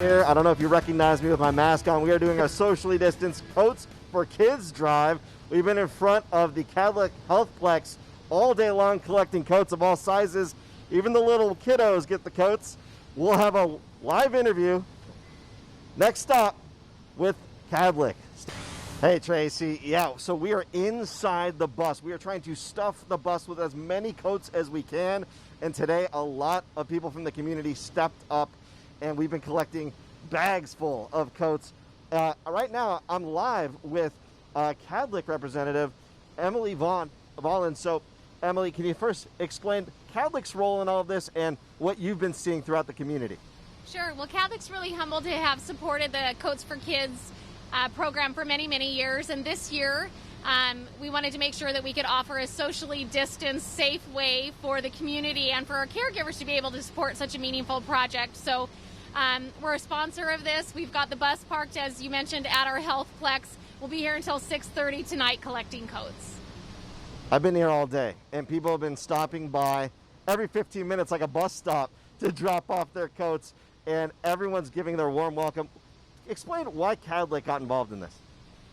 Here, I don't know if you recognize me with my mask on. We are doing our socially distanced Coats for Kids drive. We've been in front of the Catholic Healthplex all day long collecting coats of all sizes. Even the little kiddos get the coats. We'll have a live interview. Next stop with Catholic. Hey Tracy, yeah, so we are inside the bus. We are trying to stuff the bus with as many coats as we can. And today a lot of people from the community stepped up and we've been collecting bags full of coats. Right now I'm live with Catholic representative Emily Vollen. So Emily, can you first explain Catholic's role in all of this and what you've been seeing throughout the community? Sure. Well, Catholic's really humbled to have supported the Coats for Kids program for many, many years. And this year, we wanted to make sure that we could offer a socially distanced, safe way for the community and for our caregivers to be able to support such a meaningful project. So we're a sponsor of this. We've got the bus parked, as you mentioned, at our Healthplex. We'll be here until 6:30 tonight collecting coats. I've been here all day, and people have been stopping by every 15 minutes like a bus stop to drop off their coats, and everyone's giving their warm welcome. Explain why Catholic got involved in this.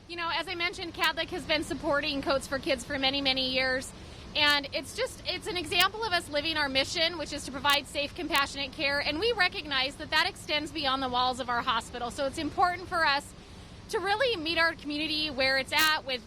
You know, as I mentioned, Catholic has been supporting Coats for Kids for many, many years. And it's an example of us living our mission, which is to provide safe, compassionate care. And we recognize that that extends beyond the walls of our hospital. So it's important for us to really meet our community where it's at with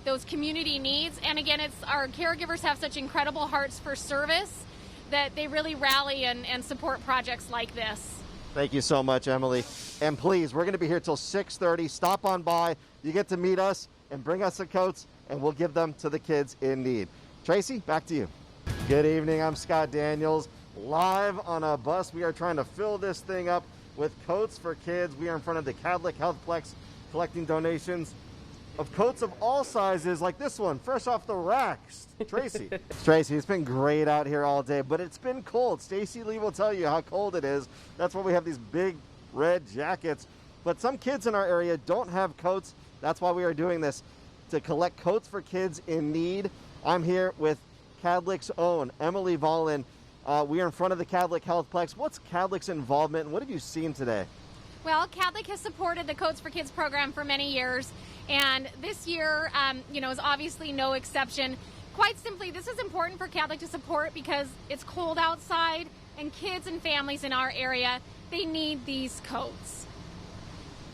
those community needs. And again, our caregivers have such incredible hearts for service that they really rally and support projects like this. Thank you so much, Emily. And please, we're going to be here till 6:30. Stop on by. You get to meet us and bring us the coats, and we'll give them to the kids in need. Tracy, back to you. Good evening. I'm Scott Daniels, live on a bus. We are trying to fill this thing up with Coats for Kids. We are in front of the Catholic Healthplex collecting donations of coats of all sizes, like this one, fresh off the racks. Tracy. Tracy, it's been great out here all day, but it's been cold. Stacy Lee will tell you how cold it is. That's why we have these big red jackets. But some kids in our area don't have coats. That's why we are doing this, to collect coats for kids in need. I'm here with Catholic's own Emily Vollen. We are in front of the Catholic Healthplex. What's Catholic's involvement, and what have you seen today? Well, Catholic has supported the Coats for Kids program for many years, and this year, is obviously no exception. Quite simply, this is important for Catholic to support because it's cold outside, and kids and families in our area, they need these coats.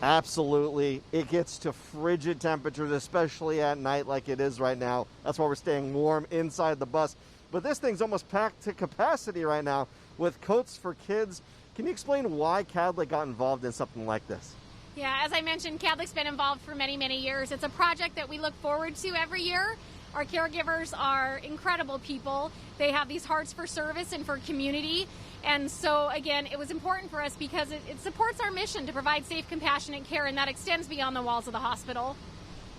Absolutely. It gets to frigid temperatures, especially at night like it is right now. That's why we're staying warm inside the bus. But this thing's almost packed to capacity right now with Coats for Kids. Can you explain why Catholic got involved in something like this? Yeah, as I mentioned, Catholic's been involved for many, many years. It's a project that we look forward to every year. Our caregivers are incredible people. They have these hearts for service and for community. And so, again, it was important for us because it supports our mission to provide safe, compassionate care, and that extends beyond the walls of the hospital.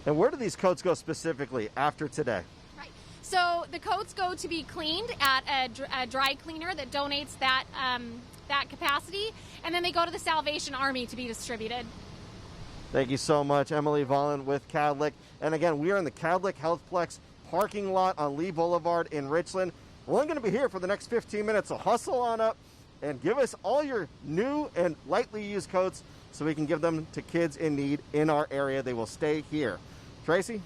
And where do these coats go specifically after today? Right. So the coats go to be cleaned at a dry cleaner that donates that capacity, and then they go to the Salvation Army to be distributed. Thank you so much, Emily Vollen with Catholic. And again, we are in the Catholic Healthplex parking lot on Lee Boulevard in Richland. We're only going to be here for the next 15 minutes, so hustle on up and give us all your new and lightly used coats so we can give them to kids in need in our area. They will stay here. Tracy?